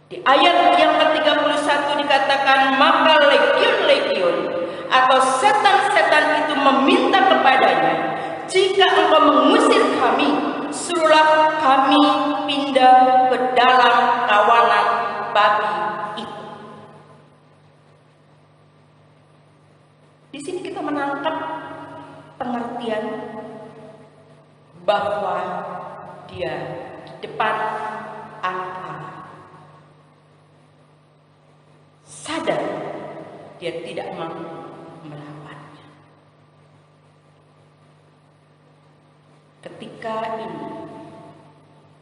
Di ayat yang ke-31 dikatakan, maka legiun-legiun atau setan-setan itu meminta kepadanya, jika engkau mengusir kami, suruhlah kami pindah ke dalam kawanan babi itu. Di sini kita menangkap pengertian bahwa dia di depan anak Allah. Sadar dia tidak mampu melawannya. Ketika ini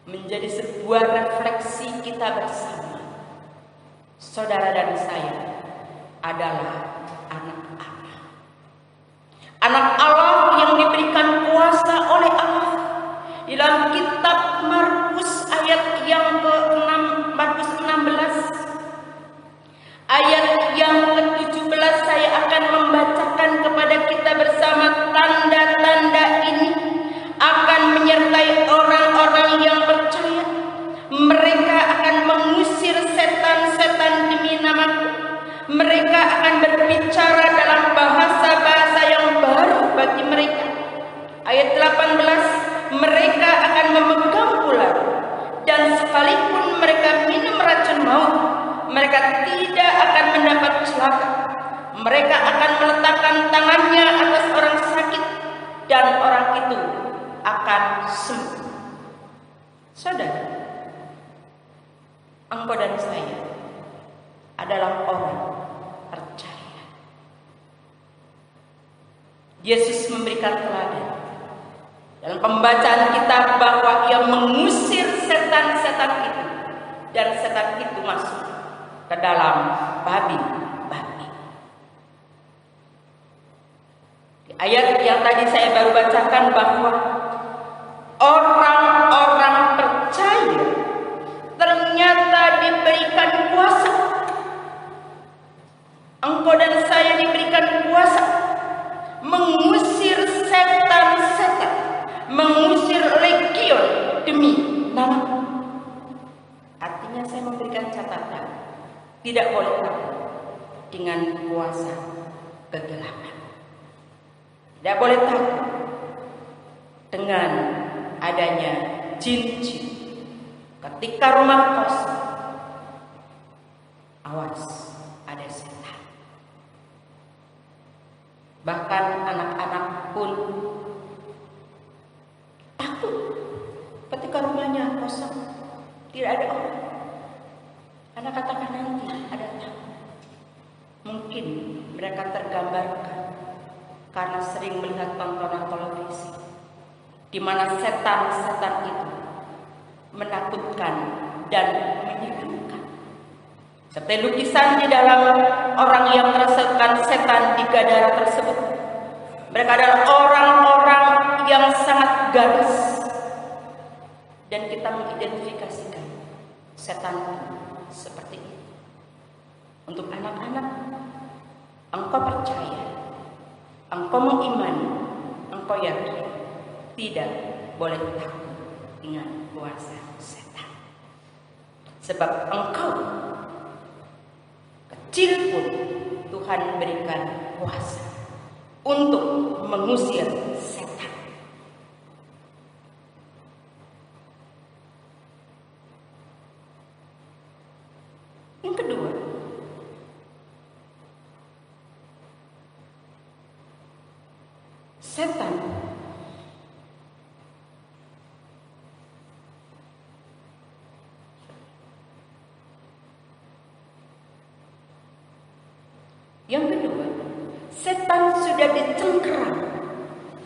menjadi sebuah refleksi kita bersama, saudara dan saya adalah anak Allah. Anak Allah yang diberikan kuasa oleh Allah. Di dalam kitab Markus ayat yang ke-6, Markus 16 ayat yang ke-17, saya akan membacakan kepada kita bersama. Tanda-tanda ini akan menyertai orang-orang yang percaya. Mereka akan mengusir setan-setan demi namaku. Mereka akan berbicara dalam bahasa-bahasa yang baru bagi mereka. Ayat 18, mereka akan memegang ular, dan sekalipun mereka minum racun maut, mereka tidak akan mendapat celaka. Mereka akan meletakkan tangannya atas orang sakit, dan orang itu akan sembuh. Saudara, engkau dan saya adalah orang percaya. Yesus memberikan teladan dalam pembacaan kita bahwa ia mengusir setan-setan itu, dan setan itu masuk ke dalam babi-babi. Di ayat yang tadi saya baru bacakan bahwa orang-orang percaya ternyata diberikan kuasa. Engkau dan saya diberikan kuasa mengusir setan-setan, mengusir legiun demi nama. Artinya saya memberikan catatan, tidak boleh takut dengan kuasa kegelapan. Tidak boleh takut dengan adanya jin-jin. Ketika rumah kosong, awas, ada setan. Bahkan anak-anak pun takut ketika rumahnya kosong, tidak ada orang. Anak katakan nanti ada tamu. Mungkin mereka tergambarkan karena sering melihat tontonan televisi di mana setan-setan itu menakutkan dan menyedihkan. Seperti lukisan di dalam orang yang merasakan setan di Gadara tersebut. Mereka adalah orang-orang yang sangat ganas, dan kita mengidentifikasikan setan seperti itu. Untuk anak-anak, engkau percaya, engkau mengimani, engkau yakin, tidak boleh takut dengan kuasa setan. Sebab engkau kecil pun Tuhan berikan kuasa untuk mengusir setan. Yang kedua, setan sudah dicengkeram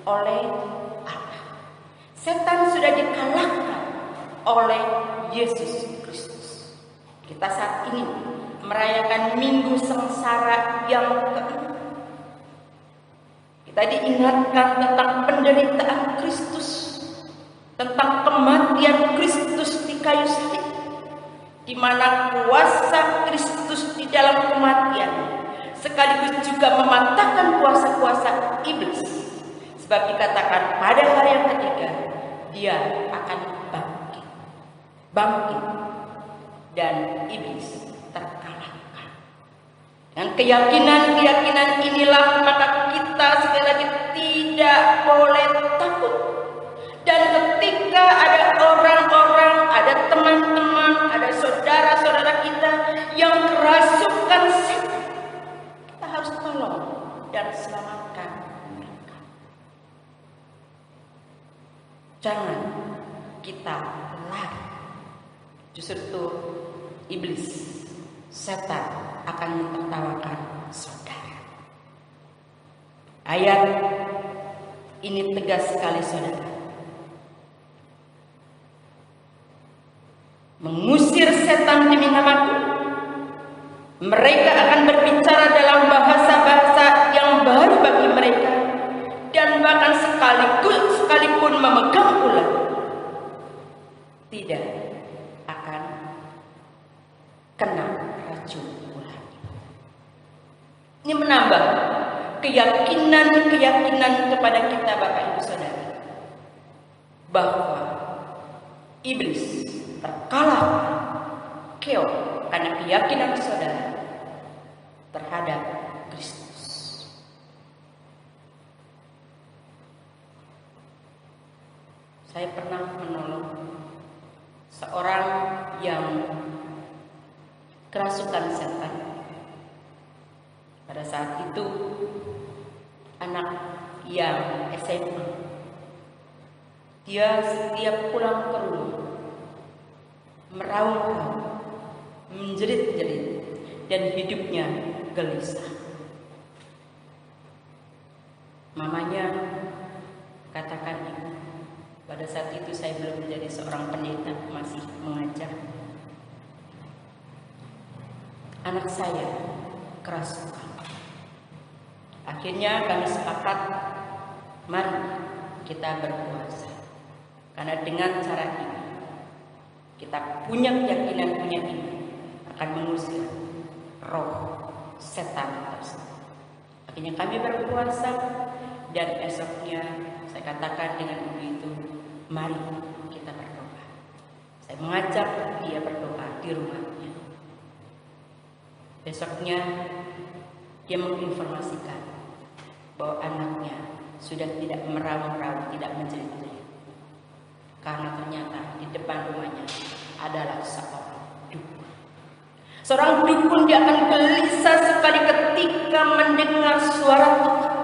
oleh Allah. Setan sudah dikalahkan oleh Yesus Kristus. Kita saat ini merayakan Minggu Sengsara yang ke-6. Kita diingatkan tentang penderitaan Kristus, tentang kematian Kristus di kayu salib, di mana kuasa Kristus di dalam kematian sekaligus juga mematahkan kuasa-kuasa iblis. Sebab dikatakan pada hari yang ketiga dia akan bangkit dan iblis terkalahkan. Dengan keyakinan inilah maka kita sekali lagi tidak boleh takut. Dan ketika ada orang-orang, ada teman-teman, ada saudara-saudara kita yang kerasukan setan, kita harus tolong dan selamatkan mereka. Jangan kita lari. Justru itu iblis, setan akan mentertawakan saudara. Ayat ini tegas sekali saudara. Mengusir setan demi namaku, mereka akan berbicara dalam bahasa-bahasa yang baru bagi mereka, dan bahkan sekalipun memegang ular, tidak akan kena racun ular. Ini menambah keyakinan kepada kita Bapak Ibu Saudara bahwa iblis terkalahkan keok karena keyakinan saudara terhadap Kristus. Saya pernah menolong seorang yang kerasukan setan. Pada saat itu anak yang SMA, dia setiap pulang ke rumah meraung-raung, menjerit-jerit, dan hidupnya gelisah. Mamanya katakan, pada saat itu saya belum menjadi seorang pendeta, masih mengajar. Anak saya kerasukan. Akhirnya kami sepakat, mari kita berpuasa. Karena dengan cara ini kita punya keyakinan ini akan mengusir roh setan tersebut. Akhirnya kami berpuasa, dan esoknya saya katakan dengan ibu itu, mari kita berdoa. Saya mengajak dia berdoa di rumahnya. Besoknya dia menginformasikan bahwa anaknya sudah tidak meraung-raung, tidak menjerit-jerit. Karena ternyata di depan rumahnya adalah seorang dukun. Seorang dukun, dia akan gelisah sekali ketika mendengar suara Tuhan,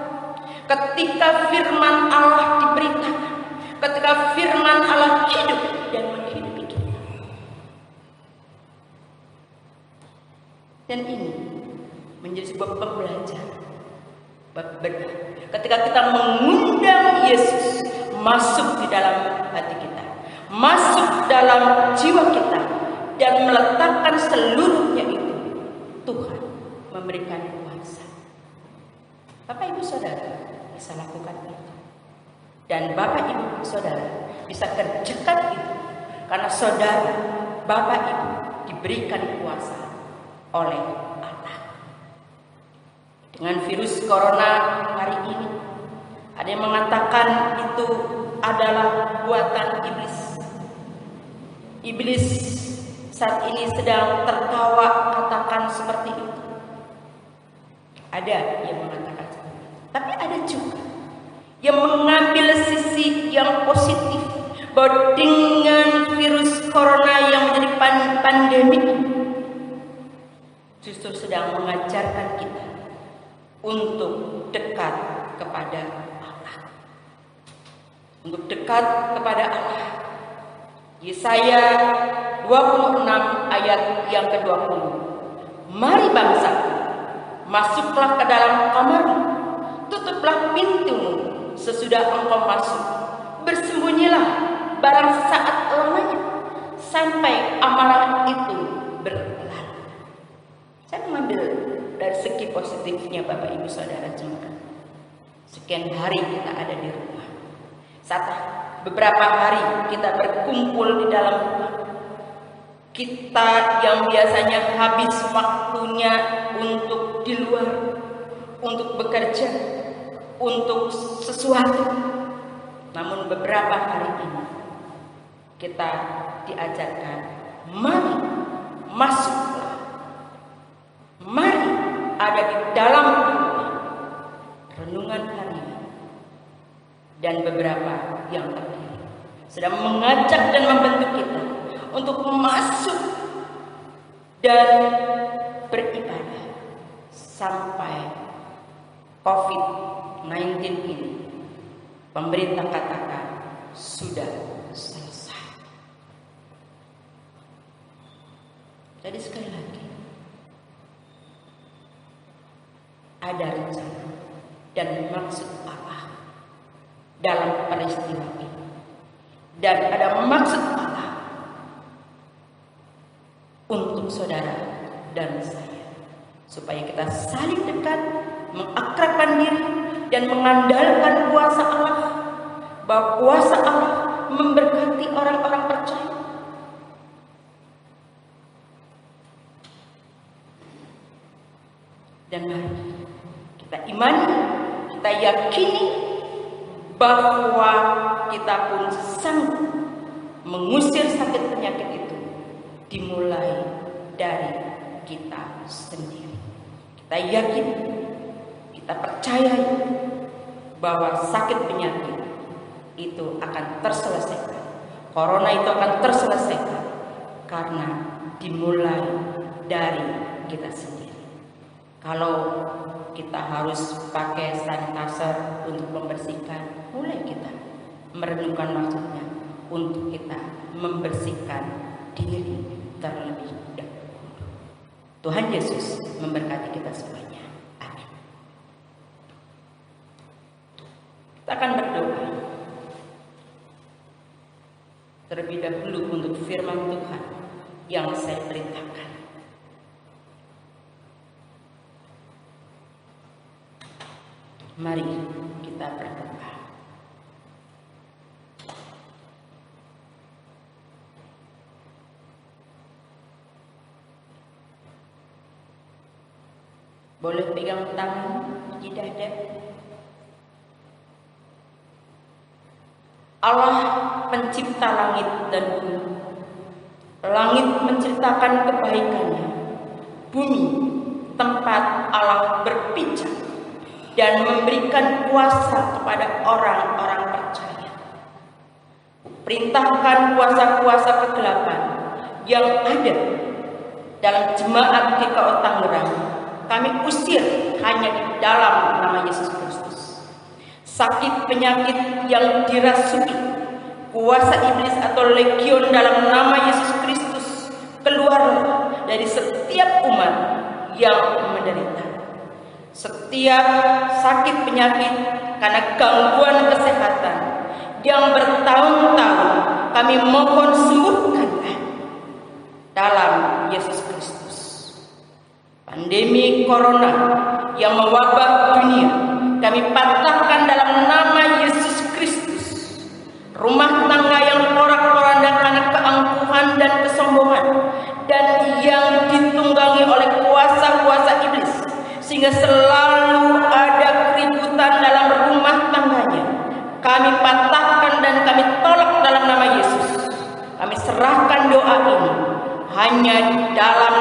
ketika firman Allah diberitakan, ketika firman Allah hidup dan menghidupi kita. Dan ini menjadi sebuah pembelajaran. Ketika kita mengundang Yesus masuk di dalam hati kita, masuk dalam jiwa kita, dan meletakkan seluruhnya itu, Tuhan memberikan kuasa. Bapak Ibu Saudara bisa lakukan itu, dan Bapak Ibu Saudara bisa kerjakan itu, karena saudara, Bapak Ibu diberikan kuasa oleh Allah. Dengan virus corona hari ini, ada yang mengatakan itu adalah buatan iblis. Iblis saat ini sedang tertawa, katakan seperti itu. Ada yang mengatakan seperti itu. Tapi ada juga yang mengambil sisi yang positif, bahwa dengan virus corona yang menjadi pandemi, justru sedang mengajarkan kita untuk dekat kepada Allah. Untuk dekat kepada Allah. Yesaya 26 ayat yang ke-20. Mari bangsa, masuklah ke dalam kamarmu, tutuplah pintumu sesudah engkau masuk. Bersembunyilah barang saat lamanya, sampai amarah itu berlalu. Saya mengambil dari segi positifnya Bapak Ibu Saudara jemaat. Sekian hari kita ada di rumah. Saat beberapa hari kita berkumpul di dalam rumah. Kita yang biasanya habis waktunya untuk di luar, untuk bekerja, untuk sesuatu. Namun beberapa hari ini kita diajarkan, mari masuklah. Mari ada di dalam rumah. Renungan hari ini dan beberapa yang terakhir sedang mengajak dan membentuk kita untuk masuk dan beribadah sampai COVID-19 ini pemerintah katakan sudah selesai. Jadi sekali lagi, ada rencana dan maksud Allah dalam peristiwa ini. Dan ada maksud Allah untuk saudara dan saya, supaya kita saling dekat, mengakrabkan diri, dan mengandalkan kuasa Allah, bahwa kuasa Allah memberkati orang-orang percaya. Dan mari kita imani, kita yakini bahwa kita pun sanggup mengusir sakit penyakit itu, dimulai dari kita sendiri. Kita yakin, kita percaya bahwa sakit penyakit itu akan terselesaikan. Corona itu akan terselesaikan karena dimulai dari kita sendiri. Kalau kita harus pakai sanitizer untuk membersihkan, mulai kita merenungkan maksudnya untuk kita membersihkan diri terlebih dahulu. Tuhan Yesus memberkati kita semuanya. Amin. Kita akan berdoa terlebih dahulu untuk firman Tuhan yang saya perintahkan. Mari kita berdoa. Boleh pegang tangan di dada. Allah pencipta langit dan bumi. Langit menceritakan kebaikannya. Bumi tempat Allah berpijak dan memberikan kuasa kepada orang-orang percaya. Perintahkan kuasa-kuasa kegelapan yang ada dalam jemaat GKO Tangerang, kami usir hanya di dalam nama Yesus Kristus. Sakit penyakit yang dirasuki, kuasa iblis atau legion dalam nama Yesus Kristus, keluarlah dari setiap umat yang menderita. Setiap sakit penyakit karena gangguan kesehatan yang bertahun-tahun, kami mohon sembuhkanlah dalam Yesus Kristus. Pandemi corona yang mewabah dunia, kami patahkan dalam nama Yesus Kristus. Rumah tangga yang porak-poranda karena keangkuhan dan kesombongan, dan yang ditunggangi oleh kuasa-kuasa iblis, sehingga selalu ada keributan dalam rumah tangganya, kami patahkan dan kami tolak dalam nama Yesus. Kami serahkan doa ini hanya di dalam